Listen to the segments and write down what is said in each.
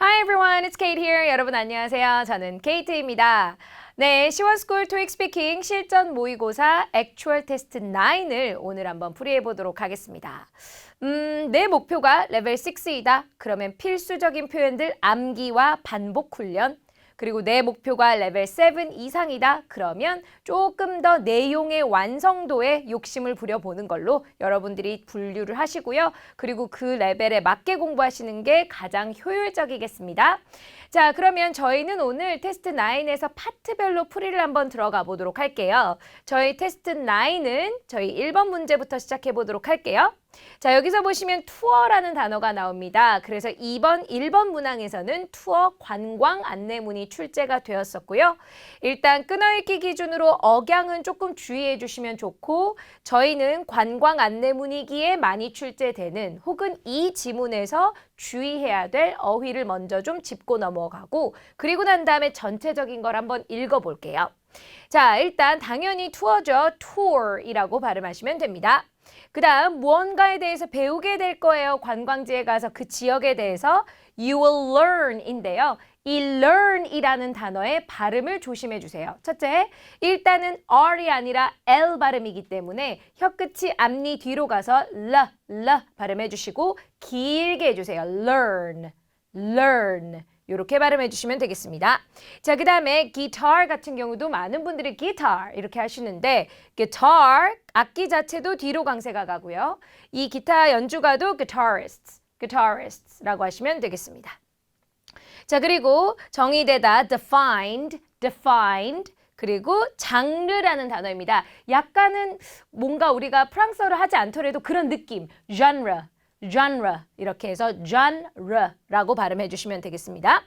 Hi everyone, it's Kate here. 여러분 안녕하세요. 저는 케이트입니다. 네, 시원스쿨 토익 스피킹 실전 모의고사 액추얼 테스트 9을 오늘 한번 풀이해 보도록 하겠습니다. 내 목표가 레벨 6이다. 그러면 필수적인 표현들 암기와 반복 훈련. 그리고 내 목표가 레벨 7 이상이다. 그러면 조금 더 내용의 완성도에 욕심을 부려보는 걸로 여러분들이 분류를 하시고요. 그리고 그 레벨에 맞게 공부하시는 게 가장 효율적이겠습니다. 자, 그러면 저희는 오늘 테스트 9에서 파트별로 풀이를 한번 들어가 보도록 할게요. 저희 테스트 9은 저희 1번 문제부터 시작해 보도록 할게요. 자, 여기서 보시면 투어라는 단어가 나옵니다. 그래서 1번 문항에서는 투어 관광 안내문이 출제가 되었었고요. 일단 끊어읽기 기준으로 억양은 조금 주의해 주시면 좋고 저희는 관광 안내문이기에 많이 출제되는 혹은 이 지문에서 주의해야 될 어휘를 먼저 좀 짚고 넘어가고 그리고 난 다음에 전체적인 걸 한번 읽어볼게요. 자, 일단 당연히 투어죠. tour이라고 발음하시면 됩니다. 그 다음 무언가에 대해서 배우게 될 거예요. 관광지에 가서 그 지역에 대해서 you will learn인데요. 이 learn이라는 단어의 발음을 조심해 주세요. 첫째, 일단은 R이 아니라 L 발음이기 때문에 혀끝이 앞니 뒤로 가서 L 발음해 주시고 길게 해주세요. learn. 이렇게 발음해 주시면 되겠습니다. 자, 그 다음에 기타 같은 경우도 많은 분들이 기타 이렇게 하시는데 기타 악기 자체도 뒤로 강세가 가고요. 이 기타 연주가도 guitarists 라고 하시면 되겠습니다. 자, 그리고 정의되다 defined 그리고 장르라는 단어입니다. 약간은 뭔가 우리가 프랑스어를 하지 않더라도 그런 느낌 genre 이렇게 해서 genre라고 발음해 주시면 되겠습니다.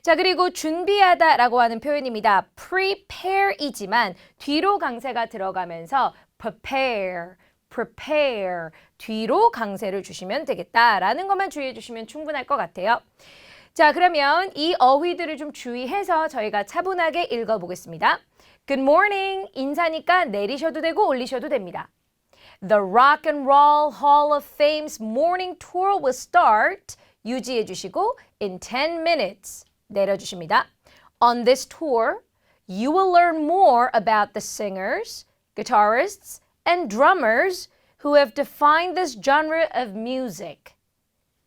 자, 그리고 준비하다라고 하는 표현입니다. prepare이지만 뒤로 강세가 들어가면서 prepare 뒤로 강세를 주시면 되겠다라는 것만 주의해 주시면 충분할 것 같아요. 자, 그러면 이 어휘들을 좀 주의해서 저희가 차분하게 읽어보겠습니다. Good morning 인사니까 내리셔도 되고 올리셔도 됩니다. The Rock and Roll Hall of Fame's morning tour will start. 유지해 주시고 in 10 minutes 내려주십니다. On this tour, you will learn more about the singers, guitarists, and drummers who have defined this genre of music.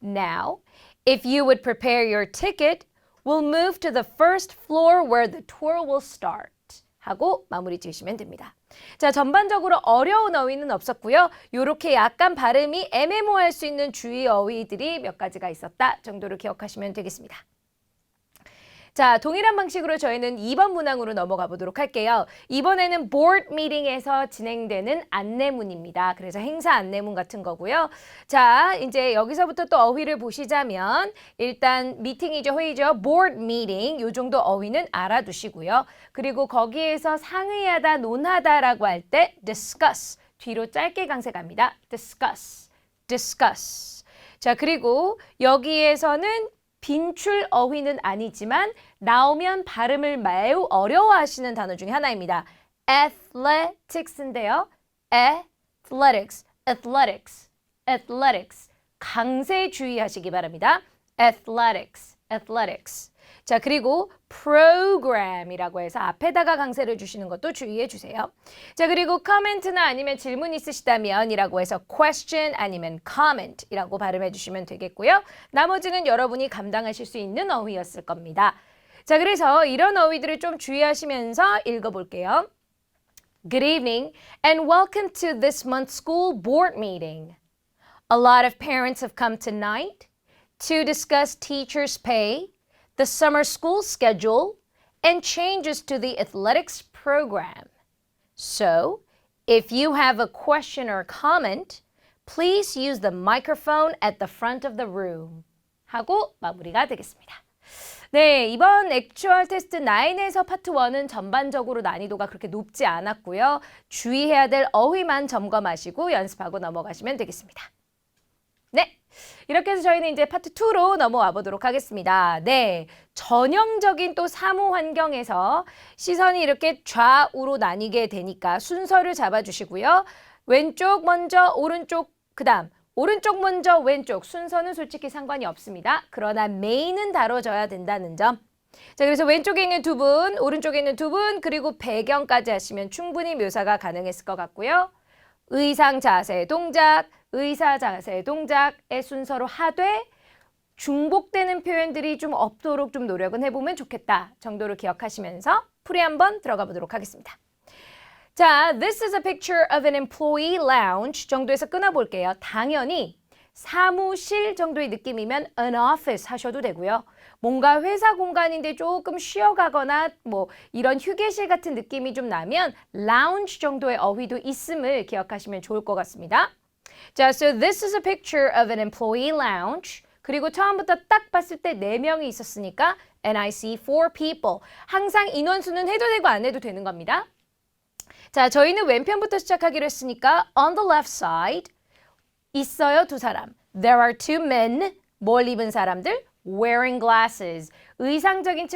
Now, if you would prepare your ticket, we'll move to the first floor where the tour will start. 하고 마무리 지으시면 됩니다. 자, 전반적으로 어려운 어휘는 없었고요. 이렇게 약간 발음이 애매모호할 수 있는 주의 어휘들이 몇 가지가 있었다 정도로 기억하시면 되겠습니다. 자, 동일한 방식으로 저희는 2번 문항으로 넘어가 보도록 할게요. 이번에는 board meeting에서 진행되는 안내문입니다. 그래서 행사 안내문 같은 거고요. 자, 이제 여기서부터 또 어휘를 보시자면 일단 미팅이죠, 회의죠. board meeting 요 정도 어휘는 알아두시고요. 그리고 거기에서 상의하다, 논하다라고 할 때 discuss 뒤로 짧게 강세 갑니다. discuss. 자, 그리고 여기에서는 빈출 어휘는 아니지만 나오면 발음을 매우 어려워하시는 단어 중에 하나입니다. athletics인데요. athletics. 강세 주의하시기 바랍니다. athletics. 자, 그리고 program이라고 해서 앞에다가 강세를 주시는 것도 주의해 주세요. 자, 그리고 comment나 아니면 질문 있으시다면 이라고 해서 question 아니면 comment이라고 발음해 주시면 되겠고요. 나머지는 여러분이 감당하실 수 있는 어휘였을 겁니다. 자, 그래서 이런 어휘들을 좀 주의하시면서 읽어볼게요. Good evening and welcome to this month's school board meeting. A lot of parents have come tonight to discuss teachers' pay, the summer school schedule, and changes to the athletics program. So, if you have a question or comment, please use the microphone at the front of the room. 하고 마무리가 되겠습니다. 네, 이번 액추얼 테스트 9에서 파트 1은 전반적으로 난이도가 그렇게 높지 않았고요. 주의해야 될 어휘만 점검하시고 연습하고 넘어가시면 되겠습니다. 네, 이렇게 해서 저희는 이제 파트 2로 넘어와 보도록 하겠습니다. 네, 전형적인 또 사무 환경에서 시선이 이렇게 좌우로 나뉘게 되니까 순서를 잡아주시고요. 왼쪽 먼저, 오른쪽, 그 다음 오른쪽 먼저 왼쪽 순서는 솔직히 상관이 없습니다. 그러나 메인은 다뤄져야 된다는 점. 자, 그래서 왼쪽에 있는 두 분, 오른쪽에 있는 두 분, 그리고 배경까지 하시면 충분히 묘사가 가능했을 것 같고요. 의상 자세 동작, 의사 자세 동작의 순서로 하되 중복되는 표현들이 좀 없도록 좀 노력은 해보면 좋겠다 정도로 기억하시면서 풀이 한번 들어가 보도록 하겠습니다. 자, this is a picture of an employee lounge 정도에서 끊어볼게요. 당연히 사무실 정도의 느낌이면 an office 하셔도 되고요. 뭔가 회사 공간인데 조금 쉬어가거나 뭐 이런 휴게실 같은 느낌이 좀 나면 lounge 정도의 어휘도 있음을 기억하시면 좋을 것 같습니다. 자, so this is a picture of an employee lounge. 그리고 처음부터 딱 봤을 때 4명이 있었으니까 and I see 4 people. 항상 인원수는 해도 되고 안 해도 되는 겁니다. 자, 저희는 왼편부터 시작하기로 했으니까 on the left side 있어요, 두 사람. There are two men, 뭘 입은 사람들? Wearing glasses. 의상적인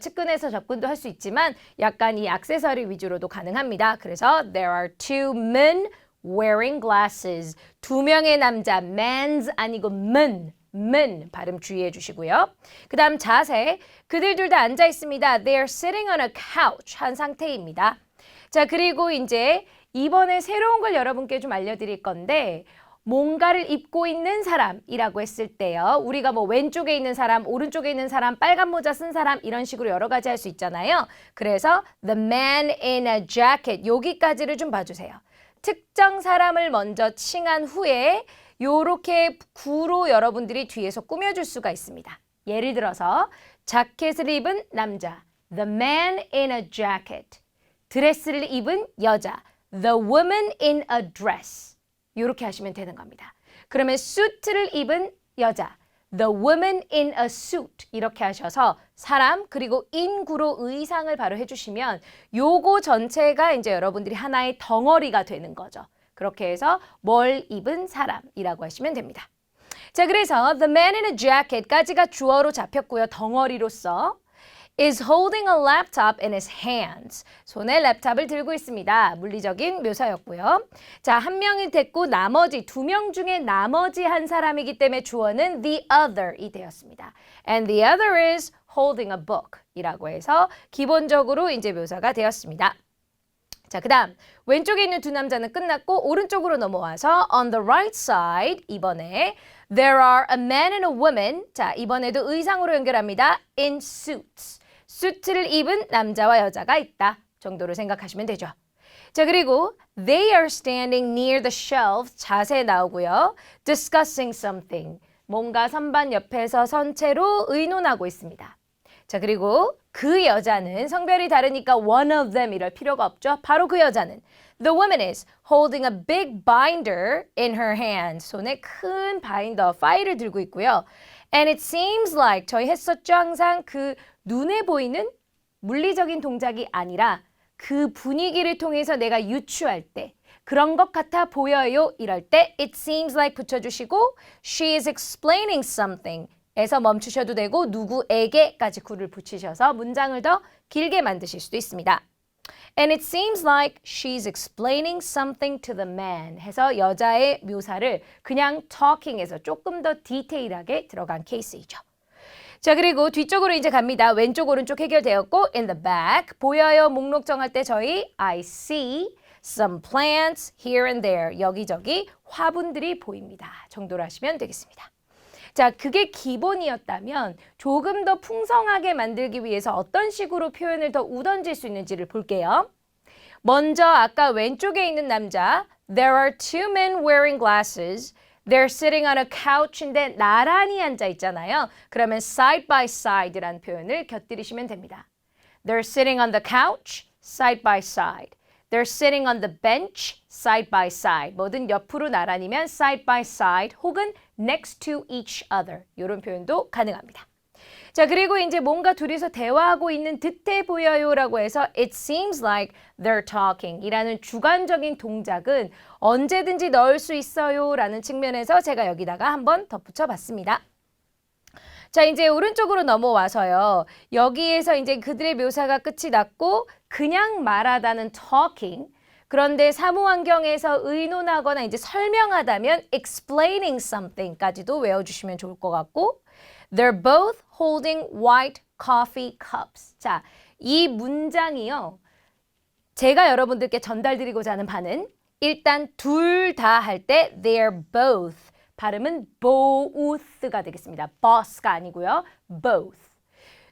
측근에서 접근도 할 수 있지만 약간 이 액세서리 위주로도 가능합니다. 그래서 there are two men wearing glasses. 2명의 남자, men's 아니고 men 발음 주의해 주시고요. 그 다음 자세, 그들 둘 다 앉아 있습니다. They are sitting on a couch 한 상태입니다. 자, 그리고 이제 이번에 새로운 걸 여러분께 좀 알려드릴 건데 뭔가를 입고 있는 사람이라고 했을 때요. 우리가 뭐 왼쪽에 있는 사람, 오른쪽에 있는 사람, 빨간 모자 쓴 사람 이런 식으로 여러 가지 할 수 있잖아요. 그래서 the man in a jacket 여기까지를 좀 봐주세요. 특정 사람을 먼저 칭한 후에 요렇게 구로 여러분들이 뒤에서 꾸며줄 수가 있습니다. 예를 들어서 자켓을 입은 남자, the man in a jacket. 드레스를 입은 여자, the woman in a dress. 이렇게 하시면 되는 겁니다. 그러면 수트를 입은 여자, the woman in a suit. 이렇게 하셔서 사람 그리고 인구로 의상을 바로 해주시면 요거 전체가 이제 여러분들이 하나의 덩어리가 되는 거죠. 그렇게 해서 뭘 입은 사람이라고 하시면 됩니다. 자, 그래서 the man in a jacket까지가 주어로 잡혔고요. 덩어리로서. is holding a laptop in his hands. 손에 랩탑을 들고 있습니다. 물리적인 묘사였고요. 자, 한 명이 됐고 나머지 2명 중에 나머지 한 사람이기 때문에 주어는 the other이 되었습니다. And the other is holding a book 이라고 해서 기본적으로 이제 묘사가 되었습니다. 자, 그 다음 왼쪽에 있는 두 남자는 끝났고 오른쪽으로 넘어와서 on the right side 이번에 there are a man and a woman. 자, 이번에도 의상으로 연결합니다. in suits. 수트를 입은 남자와 여자가 있다 정도로 생각하시면 되죠. 자, 그리고 they are standing near the shelves 자세 나오고요. discussing something. 뭔가 선반 옆에서 선체로 의논하고 있습니다. 자, 그리고 그 여자는 성별이 다르니까 one of them 이럴 필요가 없죠. 바로 그 여자는 the woman is holding a big binder in her hand. 손에 큰 바인더, 파일을 들고 있고요. And it seems like 저희 했었죠. 항상 그 눈에 보이는 물리적인 동작이 아니라 그 분위기를 통해서 내가 유추할 때 그런 것 같아 보여요. 이럴 때 it seems like 붙여주시고 she is explaining something 에서 멈추셔도 되고 누구에게까지 구를 붙이셔서 문장을 더 길게 만드실 수도 있습니다. And it seems like she's explaining something to the man 해서 여자의 묘사를 그냥 talking에서 조금 더 디테일하게 들어간 케이스이죠. 자, 그리고 뒤쪽으로 이제 갑니다. 왼쪽 오른쪽 해결되었고 in the back 보여요. 목록 정할 때 저희 I see some plants here and there 여기저기 화분들이 보입니다. 정도로 하시면 되겠습니다. 자, 그게 기본이었다면 조금 더 풍성하게 만들기 위해서 어떤 식으로 표현을 더 우던질 수 있는지를 볼게요. 먼저 아까 왼쪽에 있는 남자 There are two men wearing glasses. They're sitting on a couch인데 나란히 앉아 있잖아요. 그러면 side by side라는 표현을 곁들이시면 됩니다. They're sitting on the couch, side by side. They're sitting on the bench, side by side. 뭐든 옆으로 나란히면 side by side 혹은 next to each other. 이런 표현도 가능합니다. 자, 그리고 이제 뭔가 둘이서 대화하고 있는 듯해 보여요라고 해서 it seems like they're talking 이라는 주관적인 동작은 언제든지 넣을 수 있어요라는 측면에서 제가 여기다가 한번 덧붙여 봤습니다. 자, 이제 오른쪽으로 넘어와서요. 여기에서 이제 그들의 묘사가 끝이 났고 그냥 말하다는 talking 그런데 사무 환경에서 의논하거나 이제 설명하다면 explaining something까지도 외워주시면 좋을 것 같고 They're both holding white coffee cups. 자, 이 문장이요. 제가 여러분들께 전달드리고자 하는 바는 일단 둘 다 할 때 they're both. 발음은 both가 되겠습니다. boss가 아니고요. both.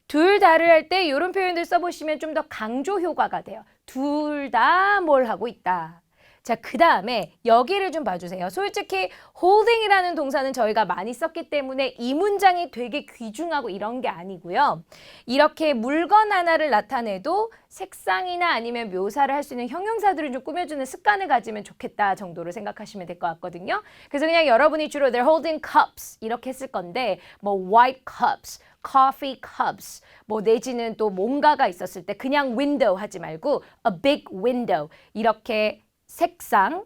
둘 다를 할 때 이런 표현들 써보시면 좀 더 강조 효과가 돼요. 둘 다 뭘 하고 있다. 자, 그 다음에 여기를 좀 봐주세요. 솔직히 holding이라는 동사는 저희가 많이 썼기 때문에 이 문장이 되게 귀중하고 이런 게 아니고요. 이렇게 물건 하나를 나타내도 색상이나 아니면 묘사를 할 수 있는 형용사들을 좀 꾸며주는 습관을 가지면 좋겠다 정도로 생각하시면 될 것 같거든요. 그래서 그냥 여러분이 주로 they're holding cups 이렇게 쓸 건데 뭐 white cups, coffee cups, 뭐 내지는 또 뭔가가 있었을 때 그냥 window 하지 말고 a big window 이렇게 색상,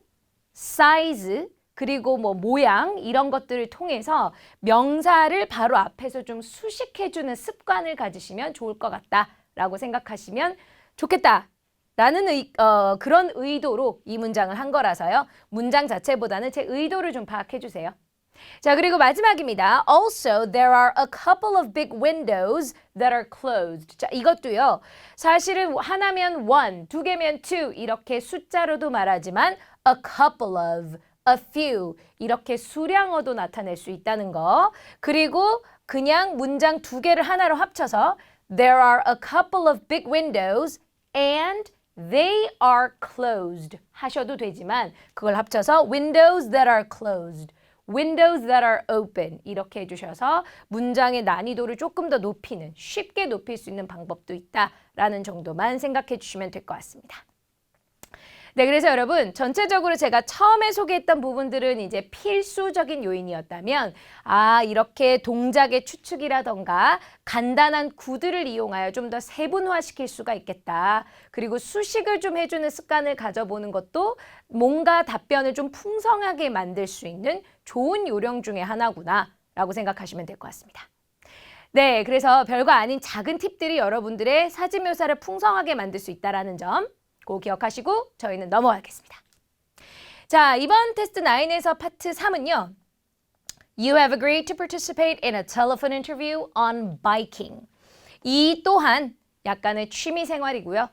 사이즈, 그리고 뭐 모양 이런 것들을 통해서 명사를 바로 앞에서 좀 수식해주는 습관을 가지시면 좋을 것 같다라고 생각하시면 좋겠다라는 그런 의도로 이 문장을 한 거라서요. 문장 자체보다는 제 의도를 좀 파악해주세요. 자, 그리고 마지막입니다. Also, there are a couple of big windows that are closed. 자, 이것도요. 사실은 하나면 one, 두 개면 two 이렇게 숫자로도 말하지만 a couple of, a few 이렇게 수량어도 나타낼 수 있다는 거. 그리고 그냥 문장 두 개를 하나로 합쳐서 there are a couple of big windows and they are closed 하셔도 되지만 그걸 합쳐서 windows that are closed. Windows that are open 이렇게 해주셔서 문장의 난이도를 조금 더 높이는 쉽게 높일 수 있는 방법도 있다라는 정도만 생각해 주시면 될 것 같습니다. 네, 그래서 여러분 전체적으로 제가 처음에 소개했던 부분들은 이제 필수적인 요인이었다면 이렇게 동작의 추측이라던가 간단한 구들을 이용하여 좀 더 세분화시킬 수가 있겠다. 그리고 수식을 좀 해주는 습관을 가져보는 것도 뭔가 답변을 좀 풍성하게 만들 수 있는 좋은 요령 중에 하나구나 라고 생각하시면 될 것 같습니다. 네, 그래서 별거 아닌 작은 팁들이 여러분들의 사진 묘사를 풍성하게 만들 수 있다는 점 꼭 기억하시고 저희는 넘어가겠습니다. 자, 이번 테스트 9에서 파트 3은요. You have agreed to participate in a telephone interview on biking. 이 또한 약간의 취미 생활이고요.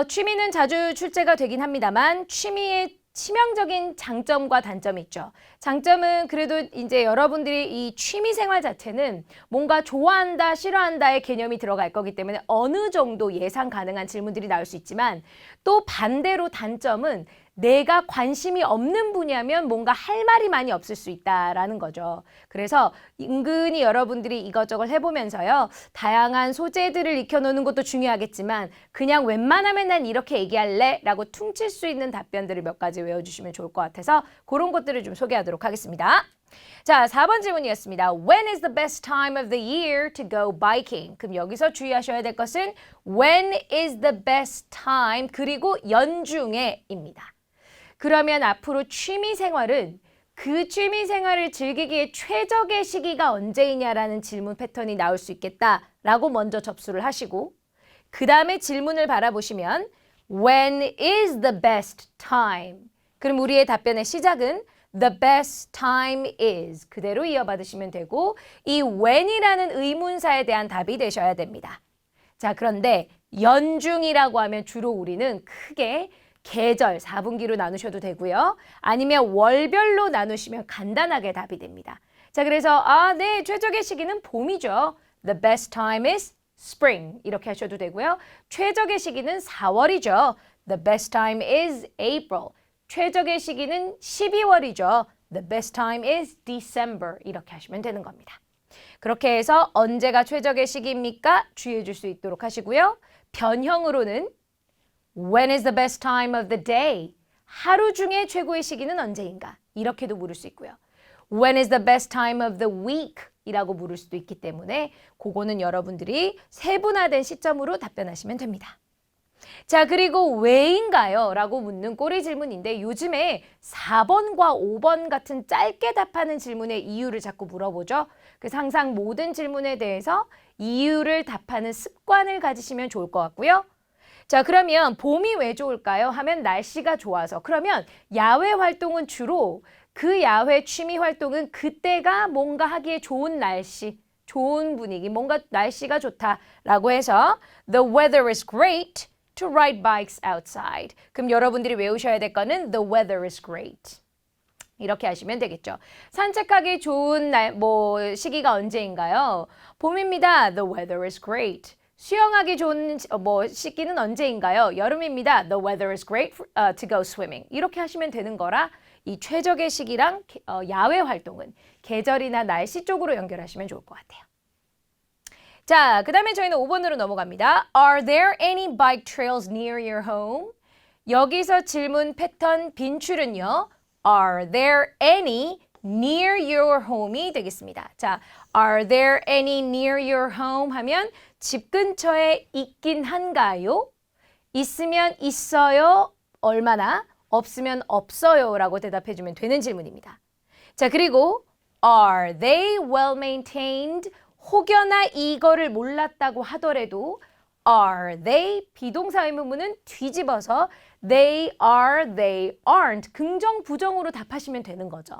취미는 자주 출제가 되긴 합니다만 취미의 치명적인 장점과 단점이 있죠. 장점은 그래도 이제 여러분들이 이 취미 생활 자체는 뭔가 좋아한다, 싫어한다의 개념이 들어갈 거기 때문에 어느 정도 예상 가능한 질문들이 나올 수 있지만 또 반대로 단점은 내가 관심이 없는 분야면 뭔가 할 말이 많이 없을 수 있다라는 거죠. 그래서 은근히 여러분들이 이것저것 해보면서요. 다양한 소재들을 익혀놓는 것도 중요하겠지만 그냥 웬만하면 난 이렇게 얘기할래 라고 퉁칠 수 있는 답변들을 몇 가지 외워주시면 좋을 것 같아서 그런 것들을 좀 소개하도록 하겠습니다. 자, 4번 질문이었습니다. When is the best time of the year to go biking? 그럼 여기서 주의하셔야 될 것은 when is the best time 그리고 연중에입니다. 그러면 앞으로 취미 생활은 그 취미 생활을 즐기기에 최적의 시기가 언제이냐라는 질문 패턴이 나올 수 있겠다라고 먼저 접수를 하시고 그 다음에 질문을 바라보시면 When is the best time? 그럼 우리의 답변의 시작은 The best time is 그대로 이어받으시면 되고 이 when이라는 의문사에 대한 답이 되셔야 됩니다. 자, 그런데 연중이라고 하면 주로 우리는 크게 계절 4분기로 나누셔도 되고요. 아니면 월별로 나누시면 간단하게 답이 됩니다. 자, 그래서 네, 최적의 시기는 봄이죠. The best time is spring 이렇게 하셔도 되고요. 최적의 시기는 4월이죠. The best time is April. 최적의 시기는 12월이죠. The best time is December 이렇게 하시면 되는 겁니다. 그렇게 해서 언제가 최적의 시기입니까? 주의해 줄 수 있도록 하시고요. 변형으로는 When is the best time of the day? 하루 중에 최고의 시기는 언제인가? 이렇게도 물을 수 있고요. When is the best time of the week? 이라고 물을 수도 있기 때문에 그거는 여러분들이 세분화된 시점으로 답변하시면 됩니다. 자, 그리고 왜인가요? 라고 묻는 꼬리 질문인데 요즘에 4번과 5번 같은 짧게 답하는 질문의 이유를 자꾸 물어보죠. 그래서 항상 모든 질문에 대해서 이유를 답하는 습관을 가지시면 좋을 것 같고요. 자, 그러면 봄이 왜 좋을까요? 하면 날씨가 좋아서. 그러면 야외 활동은 주로 그 야외 취미 활동은 그때가 뭔가 하기에 좋은 날씨, 좋은 분위기, 뭔가 날씨가 좋다라고 해서 The weather is great to ride bikes outside. 그럼 여러분들이 외우셔야 될 거는 The weather is great. 이렇게 하시면 되겠죠. 산책하기 좋은 시기가 언제인가요? 봄입니다. The weather is great. 수영하기 좋은 시기는 언제인가요? 여름입니다. The weather is great to go swimming. 이렇게 하시면 되는 거라 이 최적의 시기랑 야외 활동은 계절이나 날씨 쪽으로 연결하시면 좋을 것 같아요. 자, 그 다음에 저희는 5번으로 넘어갑니다. Are there any bike trails near your home? 여기서 질문 패턴 빈출은요. Are there any near your home이 되겠습니다. 자, are there any near your home 하면 집 근처에 있긴 한가요? 있으면 있어요. 얼마나? 없으면 없어요. 라고 대답해주면 되는 질문입니다. 자, 그리고 are they well maintained? 혹여나 이거를 몰랐다고 하더라도 are they 비동사 의문문은 뒤집어서 they are, they aren't 긍정, 부정으로 답하시면 되는 거죠.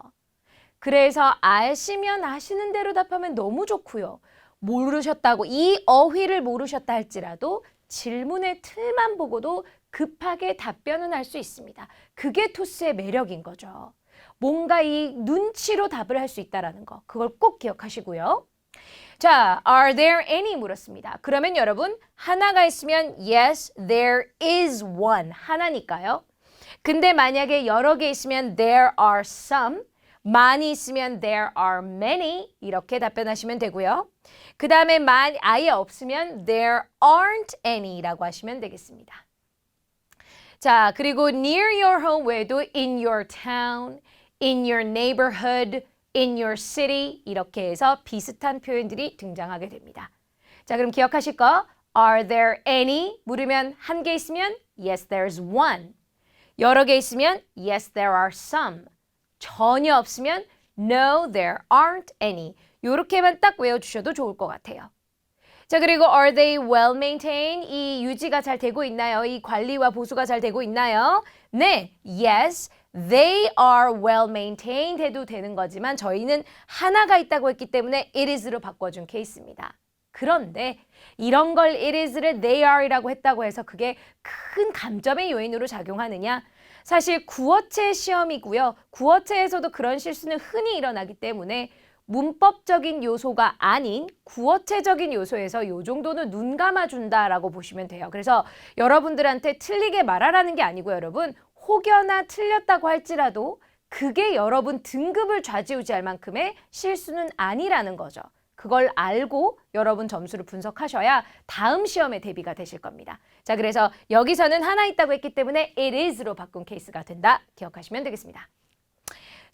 그래서 아시면 아시는 대로 답하면 너무 좋고요. 모르셨다고 이 어휘를 모르셨다 할지라도 질문의 틀만 보고도 급하게 답변은 할 수 있습니다. 그게 토스의 매력인 거죠. 뭔가 이 눈치로 답을 할 수 있다는 거. 그걸 꼭 기억하시고요. 자, are there any 물었습니다. 그러면 여러분 하나가 있으면 yes, there is one. 하나니까요. 근데 만약에 여러 개 있으면 there are some. 많이 있으면 there are many. 이렇게 답변하시면 되고요. 그 다음에 아예 없으면 there aren't any라고 하시면 되겠습니다. 자, 그리고 near your home 외에도 in your town, in your neighborhood, in your city 이렇게 해서 비슷한 표현들이 등장하게 됩니다. 자, 그럼 기억하실 거 are there any? 물으면 한 개 있으면 yes, there's one. 여러 개 있으면 yes, there are some. 전혀 없으면 no, there aren't any. 요렇게만 딱 외워주셔도 좋을 것 같아요. 자, 그리고 are they well maintained? 이 유지가 잘 되고 있나요? 이 관리와 보수가 잘 되고 있나요? 네, yes, they are well maintained 해도 되는 거지만 저희는 하나가 있다고 했기 때문에 it is로 바꿔준 케이스입니다. 그런데 이런 걸 it is를 they are이라고 했다고 해서 그게 큰 감점의 요인으로 작용하느냐? 사실 구어체 시험이고요. 구어체에서도 그런 실수는 흔히 일어나기 때문에 문법적인 요소가 아닌 구어체적인 요소에서 요 정도는 눈 감아준다라고 보시면 돼요. 그래서 여러분들한테 틀리게 말하라는 게 아니고 여러분 혹여나 틀렸다고 할지라도 그게 여러분 등급을 좌지우지할 만큼의 실수는 아니라는 거죠. 그걸 알고 여러분 점수를 분석하셔야 다음 시험에 대비가 되실 겁니다. 자, 그래서 여기서는 하나 있다고 했기 때문에 it is로 바꾼 케이스가 된다. 기억하시면 되겠습니다.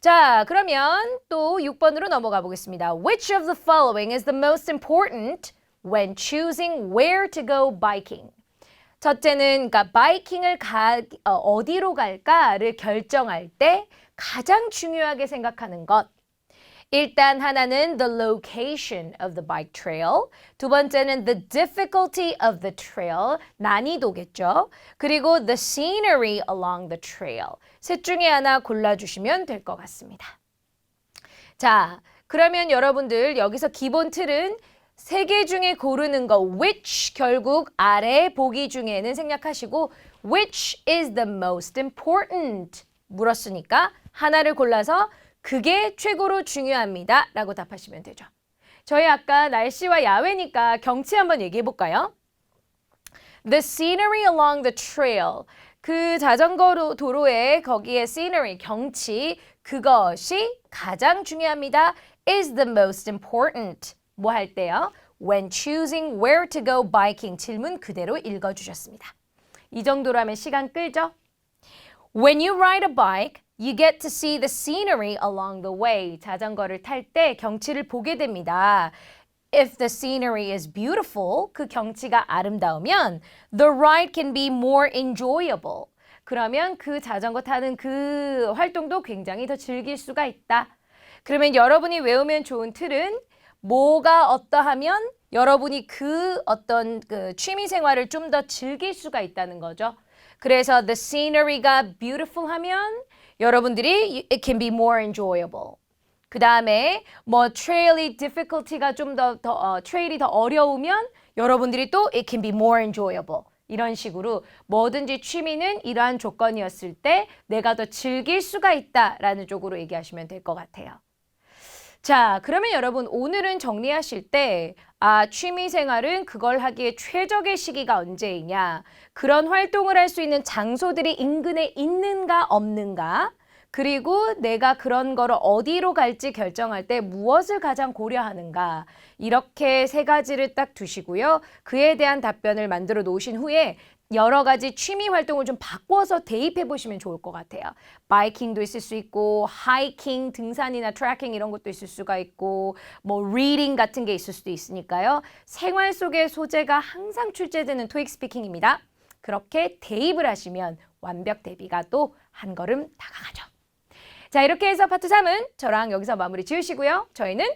자, 그러면 또 6번으로 넘어가 보겠습니다. Which of the following is the most important when choosing where to go biking? 첫째는 그러니까 바이킹을 어디로 갈까를 결정할 때 가장 중요하게 생각하는 것. 일단 하나는 the location of the bike trail. 두 번째는 the difficulty of the trail. 난이도겠죠. 그리고 the scenery along the trail. 셋 중에 하나 골라주시면 될 것 같습니다. 자, 그러면 여러분들 여기서 기본 틀은 세 개 중에 고르는 거 which 결국 아래 보기 중에는 생략하시고 which is the most important 물었으니까 하나를 골라서 그게 최고로 중요합니다 라고 답하시면 되죠. 저희 아까 날씨와 야외니까 경치 한번 얘기해 볼까요? The scenery along the trail. 그 자전거 도로에 거기에 scenery, 경치, 그것이 가장 중요합니다. is the most important. 뭐 할 때요? When choosing where to go biking. 질문 그대로 읽어주셨습니다. 이 정도로 하면 시간 끌죠? When you ride a bike, you get to see the scenery along the way. 자전거를 탈 때 경치를 보게 됩니다. If the scenery is beautiful, 그 경치가 아름다우면 the ride can be more enjoyable. 그러면 그 자전거 타는 그 활동도 굉장히 더 즐길 수가 있다. 그러면 여러분이 외우면 좋은 틀은 뭐가 어떠하면 여러분이 그 어떤 그 취미 생활을 좀 더 즐길 수가 있다는 거죠. 그래서 the scenery가 beautiful 하면 여러분들이 it can be more enjoyable. 그 다음에 뭐 trail이 difficulty가 좀 trail이 더 어려우면 여러분들이 또 it can be more enjoyable. 이런 식으로 뭐든지 취미는 이러한 조건이었을 때 내가 더 즐길 수가 있다라는 쪽으로 얘기하시면 될 것 같아요. 자, 그러면 여러분 오늘은 정리하실 때 취미 생활은 그걸 하기에 최적의 시기가 언제이냐, 그런 활동을 할 수 있는 장소들이 인근에 있는가 없는가, 그리고 내가 그런 거를 어디로 갈지 결정할 때 무엇을 가장 고려하는가, 이렇게 세 가지를 딱 두시고요. 그에 대한 답변을 만들어 놓으신 후에 여러 가지 취미 활동을 좀 바꿔서 대입해 보시면 좋을 것 같아요. 바이킹도 있을 수 있고, 하이킹, 등산이나 트래킹 이런 것도 있을 수가 있고, 뭐 리딩 같은 게 있을 수도 있으니까요. 생활 속의 소재가 항상 출제되는 토익 스피킹입니다. 그렇게 대입을 하시면 완벽 대비가 또 한 걸음 다가가죠. 자, 이렇게 해서 파트 3은 저랑 여기서 마무리 지으시고요. 저희는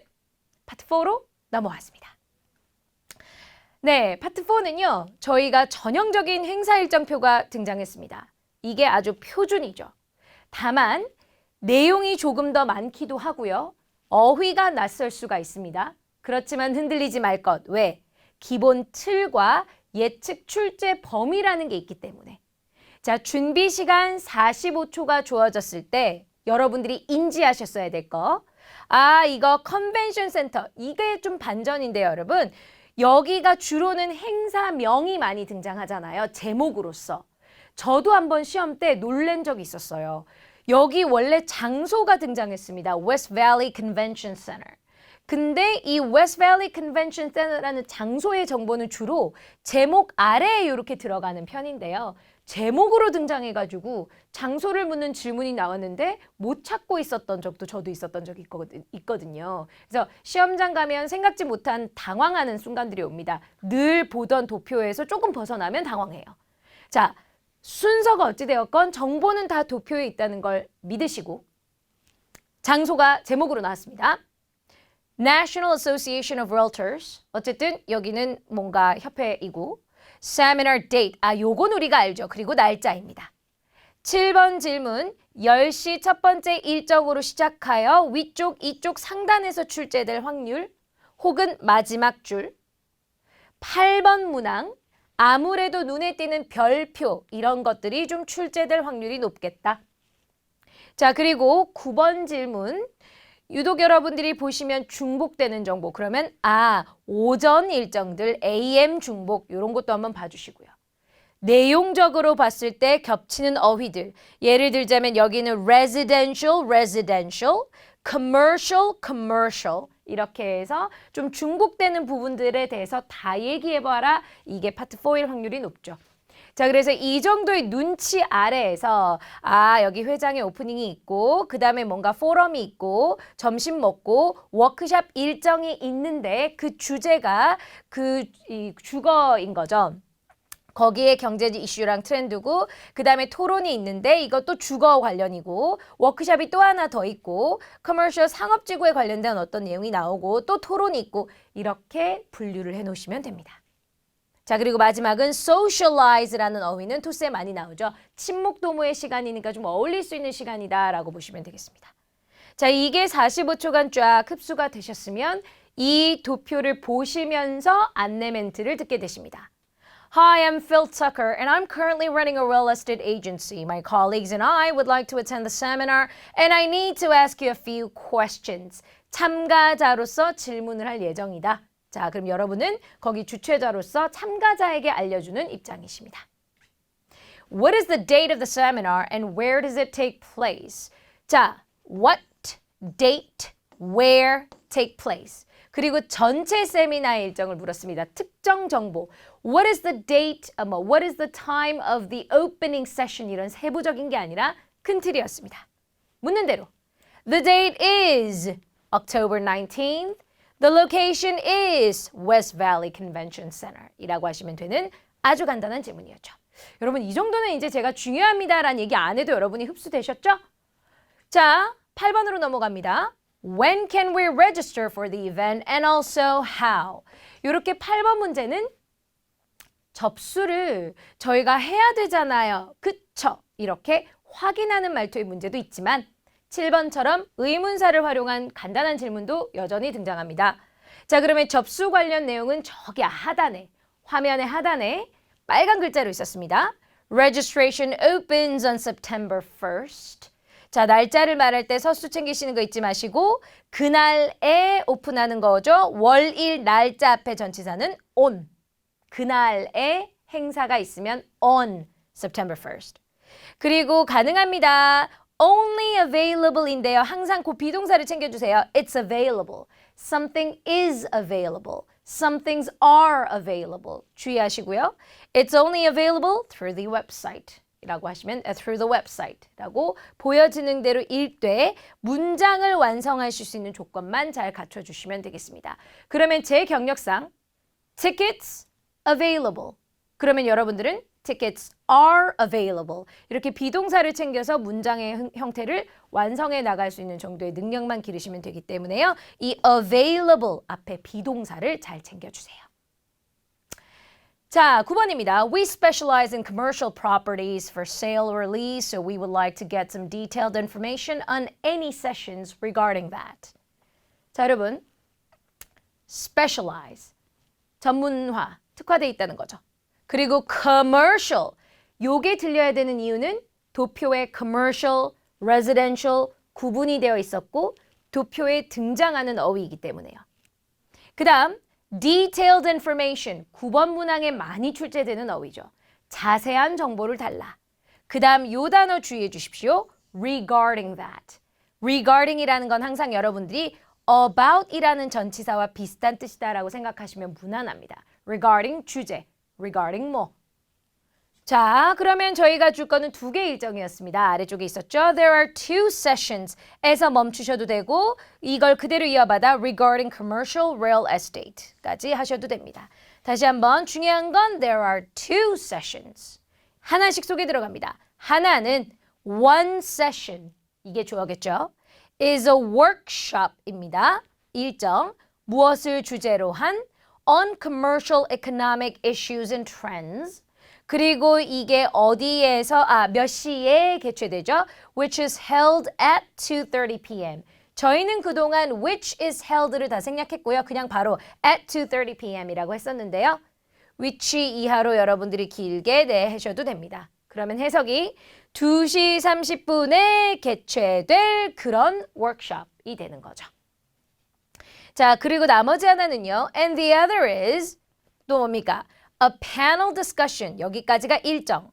파트 4로 넘어왔습니다. 네, 파트 4는요. 저희가 전형적인 행사 일정표가 등장했습니다. 이게 아주 표준이죠. 다만 내용이 조금 더 많기도 하고요. 어휘가 낯설 수가 있습니다. 그렇지만 흔들리지 말 것. 왜? 기본 틀과 예측 출제 범위라는 게 있기 때문에. 자, 준비 시간 45초가 주어졌을 때 여러분들이 인지하셨어야 될 거. 이거 컨벤션 센터. 이게 좀 반전인데요, 여러분. 여기가 주로는 행사명이 많이 등장하잖아요. 제목으로서. 저도 한번 시험 때 놀란 적이 있었어요. 여기 원래 장소가 등장했습니다. West Valley Convention Center. 근데 이 West Valley Convention Center라는 장소의 정보는 주로 제목 아래에 이렇게 들어가는 편인데요. 제목으로 등장해가지고 장소를 묻는 질문이 나왔는데 못 찾고 있었던 적도 저도 있었던 적이 있거든요. 그래서 시험장 가면 생각지 못한 당황하는 순간들이 옵니다. 늘 보던 도표에서 조금 벗어나면 당황해요. 자, 순서가 어찌되었건 정보는 다 도표에 있다는 걸 믿으시고 장소가 제목으로 나왔습니다. National Association of Realtors. 어쨌든 여기는 뭔가 협회이고 Seminar date. 요건 우리가 알죠. 그리고 날짜입니다. 7번 질문. 10시 첫 번째 일정으로 시작하여 위쪽, 이쪽 상단에서 출제될 확률 혹은 마지막 줄. 8번 문항. 아무래도 눈에 띄는 별표 이런 것들이 좀 출제될 확률이 높겠다. 자, 그리고 9번 질문. 유독 여러분들이 보시면 중복되는 정보. 그러면 오전 일정들 AM 중복 이런 것도 한번 봐주시고요. 내용적으로 봤을 때 겹치는 어휘들. 예를 들자면 여기는 residential, residential, commercial, commercial 이렇게 해서 좀 중복되는 부분들에 대해서 다 얘기해봐라. 이게 파트 4일 확률이 높죠. 자, 그래서 이 정도의 눈치 아래에서 여기 회장의 오프닝이 있고 그 다음에 뭔가 포럼이 있고 점심 먹고 워크숍 일정이 있는데 그 주제가 이 주거인 거죠. 거기에 경제 이슈랑 트렌드고 그 다음에 토론이 있는데 이것도 주거 관련이고 워크숍이 또 하나 더 있고 커머셜 상업지구에 관련된 어떤 내용이 나오고 또 토론이 있고 이렇게 분류를 해놓으시면 됩니다. 자, 그리고 마지막은 socialize라는 어휘는 토스에 많이 나오죠. 친목 도모의 시간이니까 좀 어울릴 수 있는 시간이다라고 보시면 되겠습니다. 자, 이게 45초간 쫙 흡수가 되셨으면 이 도표를 보시면서 안내 멘트를 듣게 되십니다. Hi, I'm Phil Tucker, and I'm currently running a real estate agency. My colleagues and I would like to attend the seminar, and I need to ask you a few questions. 참가자로서 질문을 할 예정이다. 자, 그럼 여러분은 거기 주최자로서 참가자에게 알려주는 입장이십니다. What is the date of the seminar and where does it take place? 자, what, date, where, take place. 그리고 전체 세미나의 일정을 물었습니다. 특정 정보. What is the date, what is the time of the opening session 이런 세부적인 게 아니라 큰 틀이었습니다. 묻는 대로. The date is October 19th. The location is West Valley Convention Center 이라고 하시면 되는 아주 간단한 질문이었죠. 여러분 이 정도는 이제 제가 중요합니다라는 얘기 안 해도 여러분이 흡수되셨죠? 자, 8번으로 넘어갑니다. When can we register for the event and also how? 이렇게 8번 문제는 접수를 저희가 해야 되잖아요. 그쵸? 이렇게 확인하는 말투의 문제도 있지만 7번처럼 의문사를 활용한 간단한 질문도 여전히 등장합니다. 자, 그러면 접수 관련 내용은 저기 하단에, 화면의 하단에 빨간 글자로 있었습니다. Registration opens on September 1st. 자, 날짜를 말할 때 서수 챙기시는 거 잊지 마시고 그날에 오픈하는 거죠. 월일 날짜 앞에 전치사는 on. 그날에 행사가 있으면 on September 1st. 그리고 가능합니다. Only available인데요. 항상 그 비동사를 챙겨주세요. It's available. Something is available. Some things are available. 주의하시고요. It's only available through the website. 라고 하시면 through the website 라고 보여지는 대로 읽되 문장을 완성하실 수 있는 조건만 잘 갖춰주시면 되겠습니다. 그러면 제 경력상 tickets available. 그러면 여러분들은 tickets are available. 이렇게 비동사를 챙겨서 문장의 형태를 완성해 나갈 수 있는 정도의 능력만 기르시면 되기 때문에요. 이 available 앞에 비동사를 잘 챙겨주세요. 자, 9번입니다. We specialize in commercial properties for sale or lease, so we would like to get some detailed information on any sessions regarding that. 자, 여러분. specialize. 전문화, 특화되어 있다는 거죠. 그리고 commercial. 요게 들려야 되는 이유는 도표에 commercial, residential 구분이 되어 있었고 도표에 등장하는 어휘이기 때문에요. 그 다음 detailed information, 9번 문항에 많이 출제되는 어휘죠. 자세한 정보를 달라. 그 다음 요 단어 주의해 주십시오. regarding that. regarding이라는 건 항상 여러분들이 about이라는 전치사와 비슷한 뜻이다라고 생각하시면 무난합니다. regarding 주제, regarding 뭐. 자, 그러면 저희가 줄 거는 2개 일정이었습니다. 아래쪽에 있었죠. There are 2 sessions 에서 멈추셔도 되고 이걸 그대로 이어받아 regarding commercial real estate까지 하셔도 됩니다. 다시 한번 중요한 건 there are 2 sessions. 하나씩 소개 들어갑니다. 하나는 one session, 이게 주어겠죠. is a workshop입니다. 일정, 무엇을 주제로 한 on commercial economic issues and trends. 그리고 이게 어디에서 몇 시에 개최되죠? Which is held at 2:30 p.m. 저희는 그동안 which is held를 다 생략했고요. 그냥 바로 at 2:30 p.m.이라고 했었는데요. which 이하로 여러분들이 길게 하셔도 됩니다. 그러면 해석이 2시 30분에 개최될 그런 워크숍이 되는 거죠. 자, 그리고 나머지 하나는요. And the other is 또 뭡니까? A panel discussion, 여기까지가 일정.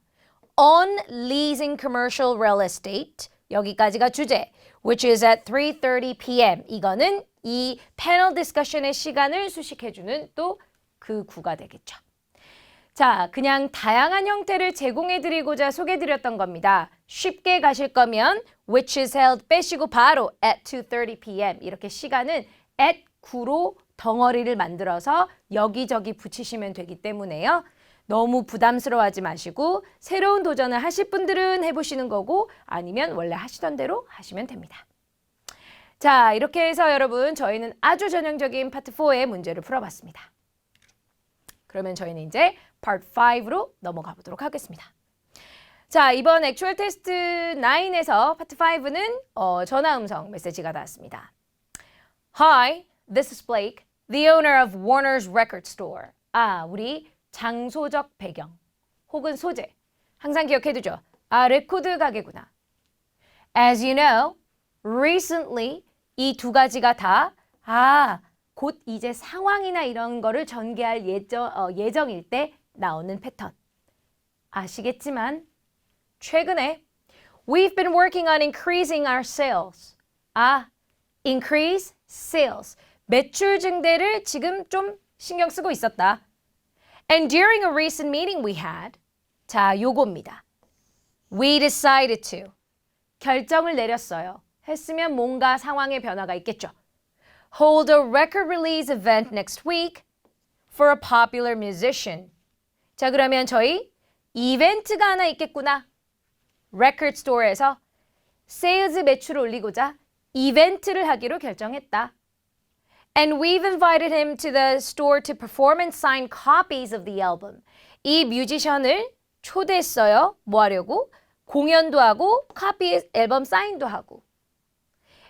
On leasing commercial real estate, 여기까지가 주제. Which is at 3:30 p.m. 이거는 이 panel discussion의 시간을 수식해주는 또 그 구가 되겠죠. 자, 그냥 다양한 형태를 제공해드리고자 소개해드렸던 겁니다. 쉽게 가실 거면 which is held 빼시고 바로 at 2:30 p.m. 이렇게 시간은 at 9로 덩어리를 만들어서 여기저기 붙이시면 되기 때문에요. 너무 부담스러워하지 마시고 새로운 도전을 하실 분들은 해보시는 거고 아니면 원래 하시던 대로 하시면 됩니다. 자, 이렇게 해서 여러분 저희는 아주 전형적인 파트 4의 문제를 풀어봤습니다. 그러면 저희는 이제 파트 5로 넘어가 보도록 하겠습니다. 자, 이번 액추얼 테스트 9에서 파트 5는 전화 음성 메시지가 나왔습니다. Hi, this is Blake, the owner of Warner's Record Store. 우리 장소적 배경 혹은 소재. 항상 기억해두죠. 레코드 가게구나. As you know, recently 이 두 가지가 다 곧 이제 상황이나 이런 거를 전개할 예정일 때 나오는 패턴. 아시겠지만 최근에 We've been working on increasing our sales. increase sales. 매출 증대를 지금 좀 신경 쓰고 있었다. And during a recent meeting we had. 자, 요겁니다. We decided to. 결정을 내렸어요. 했으면 뭔가 상황의 변화가 있겠죠. Hold a record release event next week for a popular musician. 자, 그러면 저희 이벤트가 하나 있겠구나. 레코드 스토어에서 세일즈 매출을 올리고자 이벤트를 하기로 결정했다. And we've invited him to the store to perform and sign copies of the album. 이 뮤지션을 초대했어요. 뭐 하려고? 공연도 하고 카피 앨범 사인도 하고.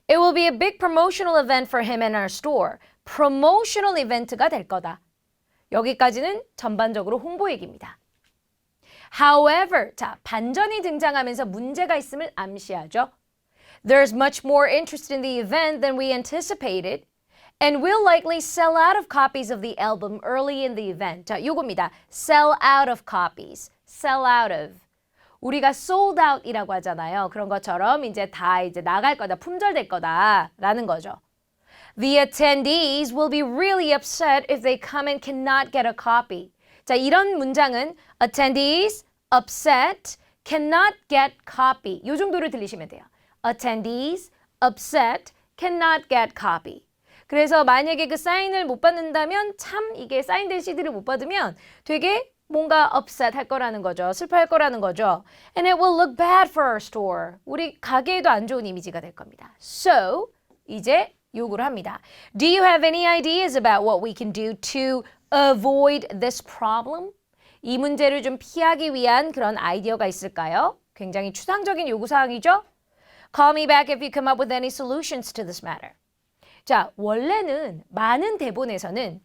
It will be a big promotional event for him in our store. promotional 이벤트가 될 거다. 여기까지는 전반적으로 홍보 얘기입니다. However, 자, 반전이 등장하면서 문제가 있음을 암시하죠. There's much more interest in the event than we anticipated. And we'll likely sell out of copies of the album early in the event. 자, 요겁니다. Sell out of copies. Sell out of. 우리가 sold out이라고 하잖아요. 그런 것처럼 이제 다 이제 나갈 거다, 품절될 거다라는 거죠. The attendees will be really upset if they come and cannot get a copy. 자, 이런 문장은 attendees upset cannot get copy. 요 정도로 들리시면 돼요. Attendees upset cannot get copy. 그래서 만약에 그 사인을 못 받는다면 참 이게 사인된 CD를 못 받으면 되게 뭔가 upset 할 거라는 거죠. 슬퍼할 거라는 거죠. And it will look bad for our store. 우리 가게에도 안 좋은 이미지가 될 겁니다. So, 이제 요구를 합니다. Do you have any ideas about what we can do to avoid this problem? 이 문제를 좀 피하기 위한 그런 아이디어가 있을까요? 굉장히 추상적인 요구사항이죠? Call me back if you come up with any solutions to this matter. 자, 원래는 많은 대본에서는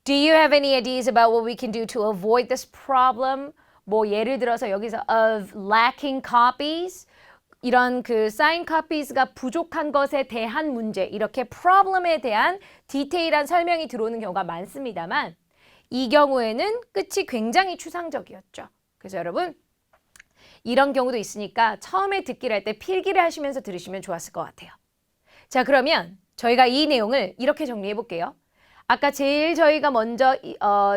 Do you have any ideas about what we can do to avoid this problem? 뭐 예를 들어서 여기서 of lacking copies 이런 그 sign copies가 부족한 것에 대한 문제 이렇게 problem에 대한 디테일한 설명이 들어오는 경우가 많습니다만 이 경우에는 끝이 굉장히 추상적이었죠. 그래서 여러분 이런 경우도 있으니까 처음에 듣기를 할 때 필기를 하시면서 들으시면 좋았을 것 같아요. 자, 그러면 저희가 이 내용을 이렇게 정리해 볼게요. 아까 제일 저희가 먼저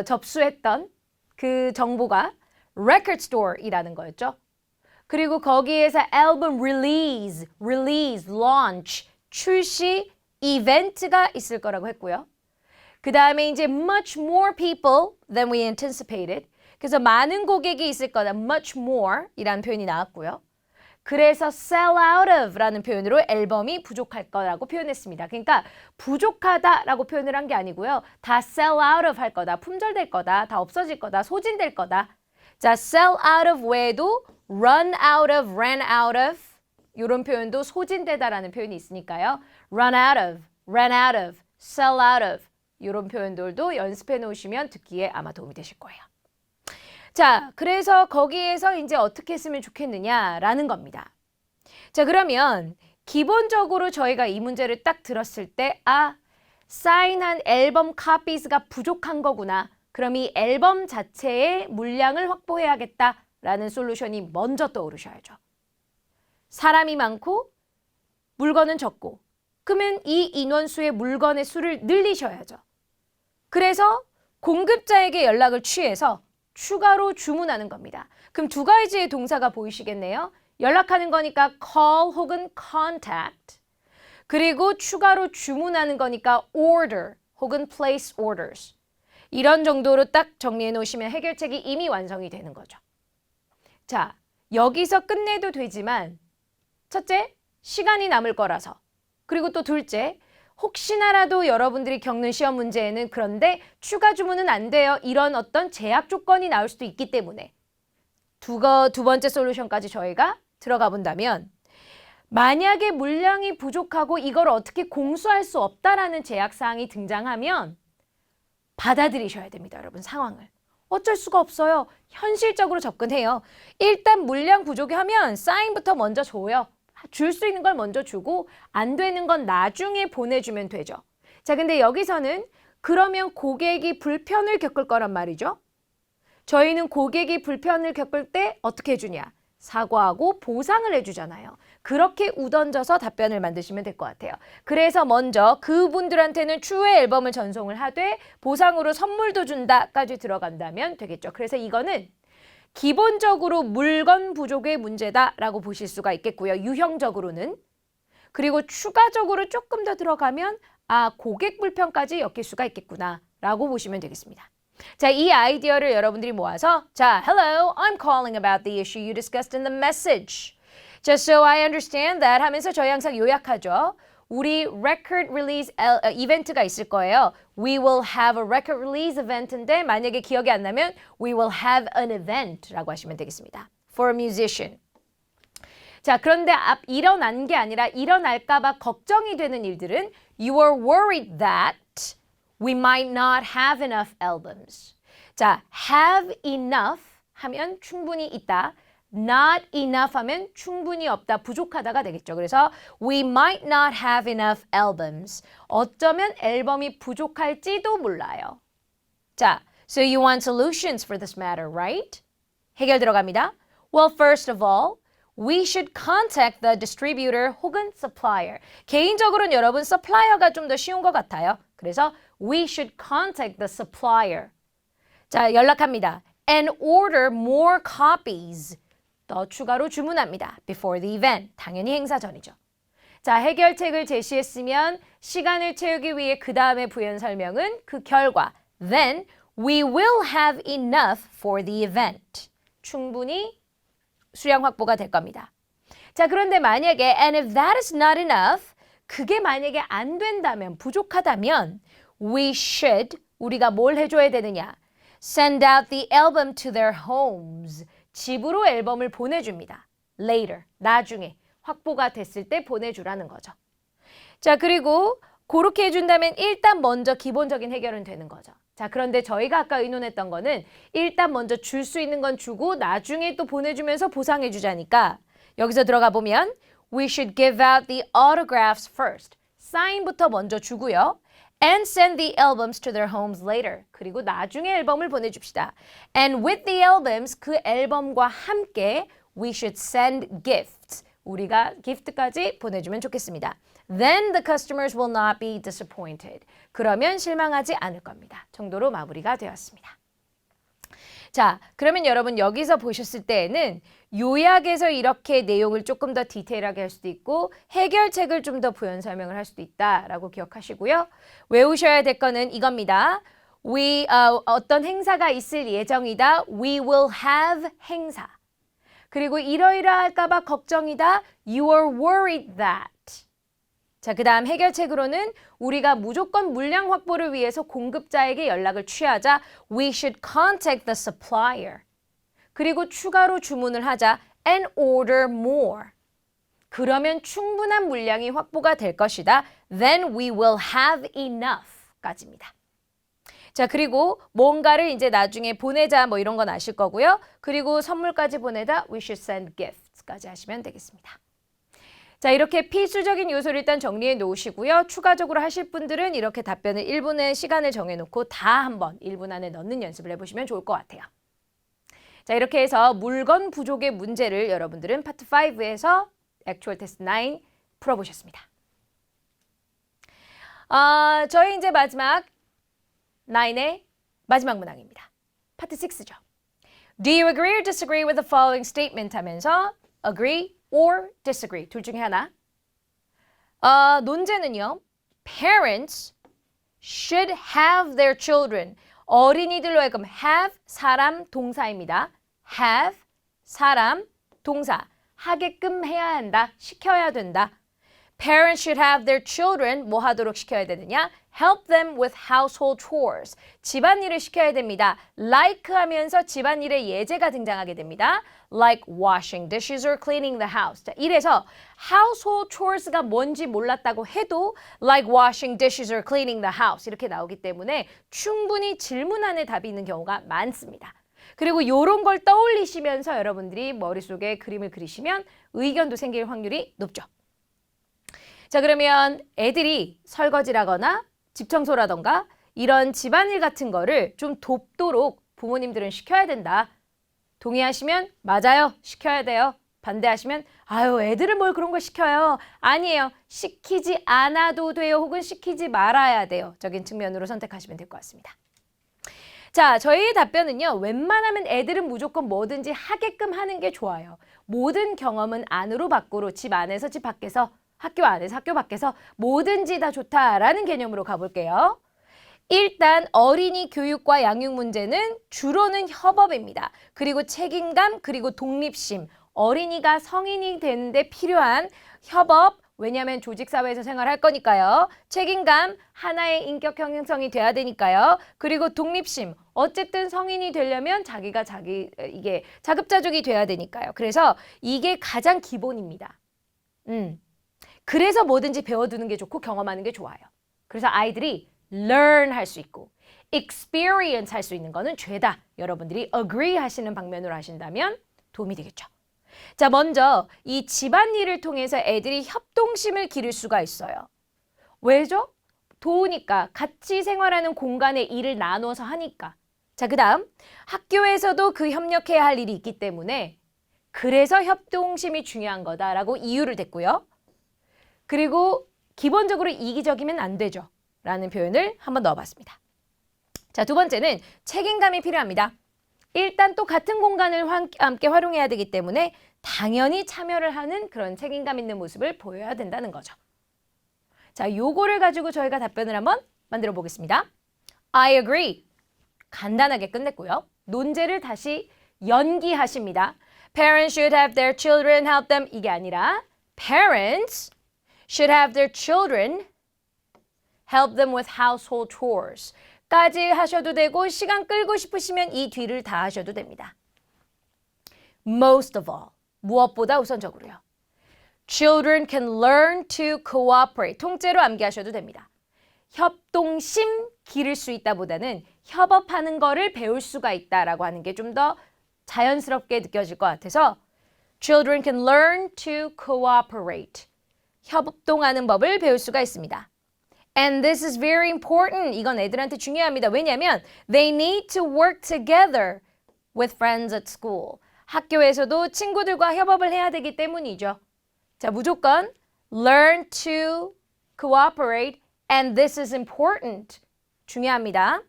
접수했던 그 정보가 record store이라는 거였죠. 그리고 거기에서 앨범 release, launch, 출시, 이벤트가 있을 거라고 했고요. 그 다음에 이제 much more people than we anticipated. 그래서 많은 고객이 있을 거다. much more 이라는 표현이 나왔고요. 그래서 sell out of 라는 표현으로 앨범이 부족할 거라고 표현했습니다. 그러니까 부족하다라고 표현을 한 게 아니고요. 다 sell out of 할 거다. 품절될 거다. 다 없어질 거다. 소진될 거다. 자, sell out of 외에도 run out of, ran out of 이런 표현도 소진되다라는 표현이 있으니까요. run out of, ran out of, sell out of 이런 표현들도 연습해 놓으시면 듣기에 아마 도움이 되실 거예요. 자, 그래서 거기에서 이제 어떻게 쓰면 좋겠느냐라는 겁니다. 자, 그러면 기본적으로 저희가 이 문제를 딱 들었을 때 사인한 앨범 카피스가 부족한 거구나. 그럼 이 앨범 자체의 물량을 확보해야겠다라는 솔루션이 먼저 떠오르셔야죠. 사람이 많고 물건은 적고 그러면 이 인원수의 물건의 수를 늘리셔야죠. 그래서 공급자에게 연락을 취해서 추가로 주문하는 겁니다. 그럼 두 가지의 동사가 보이시겠네요. 연락하는 거니까 call 혹은 contact. 그리고 추가로 주문하는 거니까 order 혹은 place orders. 이런 정도로 딱 정리해 놓으시면 해결책이 이미 완성이 되는 거죠. 자, 여기서 끝내도 되지만 첫째, 시간이 남을 거라서. 그리고 또 둘째, 혹시나라도 여러분들이 겪는 시험 문제에는 그런데 추가 주문은 안 돼요. 이런 어떤 제약 조건이 나올 수도 있기 때문에 두 번째 솔루션까지 저희가 들어가 본다면 만약에 물량이 부족하고 이걸 어떻게 공수할 수 없다라는 제약사항이 등장하면 받아들이셔야 됩니다. 여러분 상황을. 어쩔 수가 없어요. 현실적으로 접근해요. 일단 물량 부족이 하면 사인부터 먼저 줘요. 줄 수 있는 걸 먼저 주고 안 되는 건 나중에 보내주면 되죠. 자, 근데 여기서는 그러면 고객이 불편을 겪을 거란 말이죠. 저희는 고객이 불편을 겪을 때 어떻게 해주냐? 사과하고 보상을 해주잖아요. 그렇게 우던져서 답변을 만드시면 될 것 같아요. 그래서 먼저 그분들한테는 추후에 앨범을 전송을 하되 보상으로 선물도 준다까지 들어간다면 되겠죠. 그래서 이거는 기본적으로 물건 부족의 문제다라고 보실 수가 있겠고요. 유형적으로는. 그리고 추가적으로 조금 더 들어가면 고객 불편까지 엮일 수가 있겠구나라고 보시면 되겠습니다. 자, 이 아이디어를 여러분들이 모아서 자, hello, I'm calling about the issue you discussed in the message. Just so I understand that 하면서 저희 항상 요약하죠. 우리 record release 이벤트가 있을 거예요. We will have a record release event인데 만약에 기억이 안 나면 we will have an event라고 하시면 되겠습니다. For a musician. 자, 그런데 일어난 게 아니라 일어날까 봐 걱정이 되는 일들은 you are worried that we might not have enough albums. 자, have enough 하면 충분히 있다. Not enough 하면 충분히 없다, 부족하다가 되겠죠. 그래서 we might not have enough albums. 어쩌면 앨범이 부족할지도 몰라요. 자, so you want solutions for this matter, right? 해결 들어갑니다. Well, first of all, we should contact the distributor 혹은 supplier. 개인적으로는 여러분 supplier가 좀 더 쉬운 것 같아요. 그래서 we should contact the supplier. 자, 연락합니다. And order more copies. 더 추가로 주문합니다. Before the event. 당연히 행사 전이죠. 자, 해결책을 제시했으면 시간을 채우기 위해 그 다음에 부연 설명은 그 결과. Then we will have enough for the event. 충분히 수량 확보가 될 겁니다. 자, 그런데 만약에 and if that is not enough, 그게 만약에 안 된다면, 부족하다면 we should, 우리가 뭘 해줘야 되느냐? Send out the album to their homes. 집으로 앨범을 보내줍니다. Later, 나중에 확보가 됐을 때 보내주라는 거죠. 자, 그리고 그렇게 해준다면 일단 먼저 기본적인 해결은 되는 거죠. 자, 그런데 저희가 아까 의논했던 거는 일단 먼저 줄 수 있는 건 주고 나중에 또 보내주면서 보상해 주자니까 여기서 들어가 보면 we should give out the autographs first. 사인부터 먼저 주고요. And send the albums to their homes later. 그리고 나중에 앨범을 보내줍시다. And with the albums, 그 앨범과 함께 we should send gifts. 우리가 기프트까지 보내주면 좋겠습니다. Then the customers will not be disappointed. 그러면 실망하지 않을 겁니다. 정도로 마무리가 되었습니다. 자, 그러면 여러분 여기서 보셨을 때에는 요약해서 이렇게 내용을 조금 더 디테일하게 할 수도 있고 해결책을 좀 더 부연 설명을 할 수도 있다라고 기억하시고요. 외우셔야 될 거는 이겁니다. 어떤 행사가 있을 예정이다. We will have 행사. 그리고 이러이러할까 봐 걱정이다. You are worried that. 자, 그 다음 해결책으로는 우리가 무조건 물량 확보를 위해서 공급자에게 연락을 취하자. We should contact the supplier. 그리고 추가로 주문을 하자. And order more. 그러면 충분한 물량이 확보가 될 것이다. Then we will have enough. 까지입니다. 자, 그리고 뭔가를 이제 나중에 보내자 뭐 이런 건 아실 거고요. 그리고 선물까지 보내다. We should send gifts까지 하시면 되겠습니다. 자, 이렇게 필수적인 요소를 일단 정리해 놓으시고요. 추가적으로 하실 분들은 이렇게 답변을 1분의 시간을 정해놓고 다 한번 1분 안에 넣는 연습을 해보시면 좋을 것 같아요. 자, 이렇게 해서 물건 부족의 문제를 여러분들은 파트 5에서 Actual Test 9 풀어보셨습니다. 저희 이제 마지막 9의 마지막 문항입니다. 파트 6죠. Do you agree or disagree with the following statement 하면서 agree or disagree 둘 중에 하나. 논제는요. Parents should have their children. 어린이들로 하여금 have 사람 동사입니다. have 사람 동사. 하게끔 해야 한다. 시켜야 된다. Parents should have their children 뭐 하도록 시켜야 되느냐? Help them with household chores. 집안일을 시켜야 됩니다. Like 하면서 집안일의 예제가 등장하게 됩니다. Like washing dishes or cleaning the house. 자, 이래서 household chores가 뭔지 몰랐다고 해도 like washing dishes or cleaning the house 이렇게 나오기 때문에 충분히 질문 안에 답이 있는 경우가 많습니다. 그리고 이런 걸 떠올리시면서 여러분들이 머릿속에 그림을 그리시면 의견도 생길 확률이 높죠. 자, 그러면 애들이 설거지라거나 집 청소라던가 이런 집안일 같은 거를 좀 돕도록 부모님들은 시켜야 된다. 동의하시면 맞아요. 시켜야 돼요. 반대하시면 아유 애들은 뭘 그런 걸 시켜요. 아니에요. 시키지 않아도 돼요. 혹은 시키지 말아야 돼요. 적인 측면으로 선택하시면 될 것 같습니다. 자, 저희의 답변은요. 웬만하면 애들은 무조건 뭐든지 하게끔 하는 게 좋아요. 모든 경험은 안으로 밖으로 집 안에서 집 밖에서 학교 안에서 학교 밖에서 뭐든지 다 좋다라는 개념으로 가볼게요. 일단 어린이 교육과 양육 문제는 주로는 협업입니다. 그리고 책임감 그리고 독립심. 어린이가 성인이 되는데 필요한 협업 왜냐하면 조직사회에서 생활할 거니까요. 책임감, 하나의 인격 형성이 돼야 되니까요. 그리고 독립심, 어쨌든 성인이 되려면 자기가 이게 자급자족이 돼야 되니까요. 그래서 이게 가장 기본입니다. 그래서 뭐든지 배워두는 게 좋고 경험하는 게 좋아요. 그래서 아이들이 learn 할 수 있고 experience 할 수 있는 거는 죄다. 여러분들이 agree 하시는 방면으로 하신다면 도움이 되겠죠. 자, 먼저 이 집안일을 통해서 애들이 협동심을 기를 수가 있어요. 왜죠? 도우니까, 같이 생활하는 공간에 일을 나눠서 하니까. 자, 그 다음 학교에서도 그 협력해야 할 일이 있기 때문에 그래서 협동심이 중요한 거다라고 이유를 댔고요. 그리고 기본적으로 이기적이면 안 되죠. 라는 표현을 한번 넣어봤습니다. 자, 두 번째는 책임감이 필요합니다. 일단 또 같은 공간을 함께 활용해야 되기 때문에 당연히 참여를 하는 그런 책임감 있는 모습을 보여야 된다는 거죠. 자, 요거를 가지고 저희가 답변을 한번 만들어 보겠습니다. I agree. 간단하게 끝냈고요. 논제를 다시 연기하십니다. Parents should have their children help them. 이게 아니라 Parents should have their children help them with household chores. 까지 하셔도 되고 시간 끌고 싶으시면 이 뒤를 다 하셔도 됩니다. Most of all, 무엇보다 우선적으로요. Children can learn to cooperate. 통째로 암기하셔도 됩니다. 협동심 기를 수 있다 보다는 협업하는 거를 배울 수가 있다라고 하는 게 좀 더 자연스럽게 느껴질 것 같아서 Children can learn to cooperate. 협동하는 법을 배울 수가 있습니다. And this is very important. 이건 애들한테 중요합니다. 왜냐하면 they need to work together with friends at school. 학교에서도 친구들과 협업을 해야 되기 때문이죠. 자, 무조건 learn to cooperate and this is important. 중요합니다.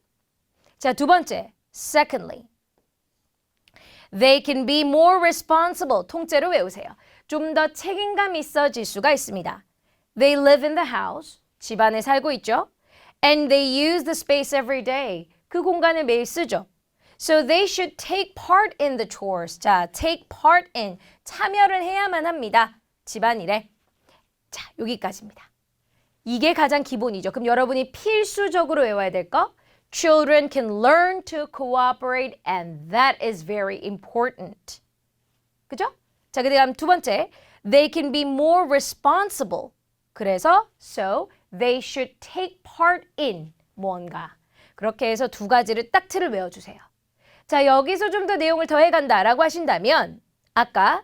자, 두 번째. Secondly. They can be more responsible. 통째로 외우세요. 좀 더 책임감 있어질 수가 있습니다. They live in the house. 집안에 살고 있죠. And they use the space every day. 그 공간을 매일 쓰죠. So they should take part in the chores. 자, take part in. 참여를 해야만 합니다. 집안일에. 자, 여기까지입니다. 이게 가장 기본이죠. 그럼 여러분이 필수적으로 외워야 될 거. Children can learn to cooperate and that is very important. 그죠? 자, 그 다음 두 번째. They can be more responsible. 그래서 so they should take part in 뭔가. 그렇게 해서 두 가지를 딱 틀을 외워주세요. 자, 여기서 좀 더 내용을 더해간다라고 하신다면 아까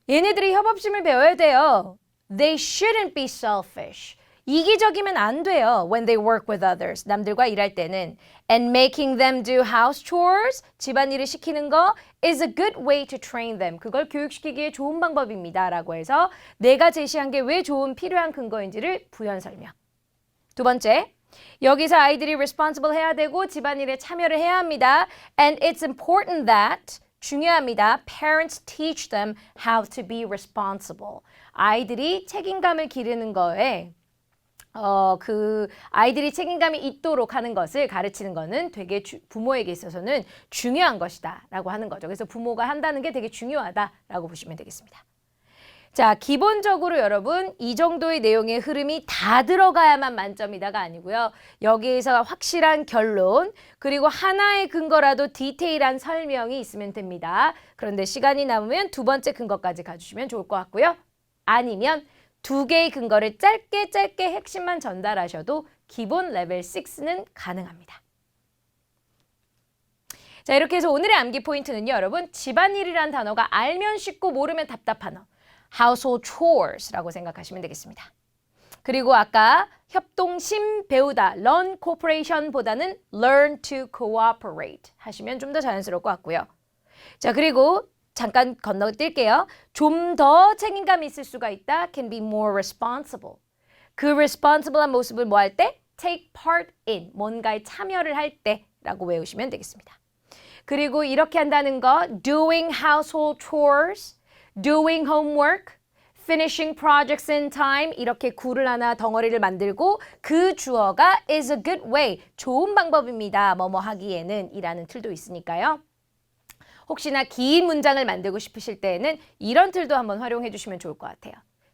얘네들이 협업심을 배워야 돼요. They shouldn't be selfish. 이기적이면 안 돼요. When they work with others. 남들과 일할 때는. And making them do house chores. 집안일을 시키는 거 is a good way to train them. 그걸 교육시키기에 좋은 방법입니다. 라고 해서 내가 제시한 게 왜 좋은 필요한 근거인지를 부연 설명. 두 번째. 여기서 아이들이 responsible 해야 되고 집안일에 참여를 해야 합니다. And it's important that 중요합니다. Parents teach them how to be responsible. 아이들이 책임감을 기르는 거에 그 아이들이 책임감이 있도록 하는 것을 가르치는 거는 되게 부모에게 있어서는 중요한 것이다 라고 하는 거죠. 그래서 부모가 한다는 게 되게 중요하다라고 보시면 되겠습니다. 자, 기본적으로 여러분 이 정도의 내용의 흐름이 다 들어가야만 만점이다가 아니고요. 여기에서 확실한 결론 그리고 하나의 근거라도 디테일한 설명이 있으면 됩니다. 그런데 시간이 남으면 두 번째 근거까지 가주시면 좋을 것 같고요. 아니면 두 개의 근거를 짧게 핵심만 전달하셔도 기본 레벨 6는 가능합니다. 자, 이렇게 해서 오늘의 암기 포인트는요. 여러분 집안일이란 단어가 알면 쉽고 모르면 답답한 household chores라고 생각하시면 되겠습니다. 그리고 아까 협동심 배우다, learn cooperation보다는 learn to cooperate 하시면 좀 더 자연스러울 것 같고요. 자, 그리고 잠깐 건너뛸게요. 좀 더 책임감 있을 수가 있다. Can be more responsible. 그 responsible한 모습을 뭐 할 때? Take part in. 뭔가에 참여를 할 때라고 외우시면 되겠습니다. 그리고 이렇게 한다는 거 doing household chores, doing homework, finishing projects in time 이렇게 구를 하나 덩어리를 만들고 그 주어가 is a good way. 좋은 방법입니다. 뭐뭐 하기에는 이라는 틀도 있으니까요. 혹시나 긴 문장을 만들고 싶으실 때에는 이런 틀도 한번 활용해 주시면 좋을 것 같아요.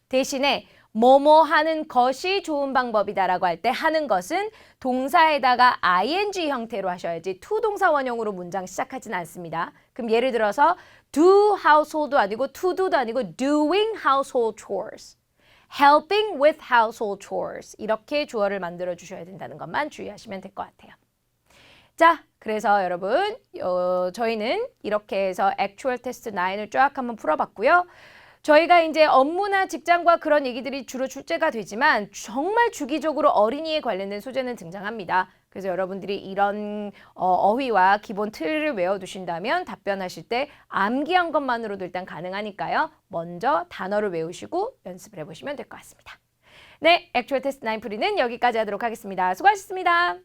대신에 뭐뭐 하는 것이 좋은 방법이다라고 할 때 하는 것은 동사에다가 ing 형태로 하셔야지 to 동사 원형으로 문장 시작하진 않습니다. 그럼 예를 들어서 do household도 아니고 to do도 아니고 doing household chores, helping with household chores 이렇게 주어를 만들어 주셔야 된다는 것만 주의하시면 될 것 같아요. 자, 그래서 여러분 저희는 이렇게 해서 액추얼 테스트 9을 쫙 한번 풀어봤고요. 저희가 이제 업무나 직장과 그런 얘기들이 주로 출제가 되지만 정말 주기적으로 어린이에 관련된 소재는 등장합니다. 그래서 여러분들이 이런 어휘와 기본 틀을 외워두신다면 답변하실 때 암기한 것만으로도 일단 가능하니까요. 먼저 단어를 외우시고 연습을 해보시면 될 것 같습니다. 네, 액추얼 테스트 9 풀이는 여기까지 하도록 하겠습니다. 수고하셨습니다.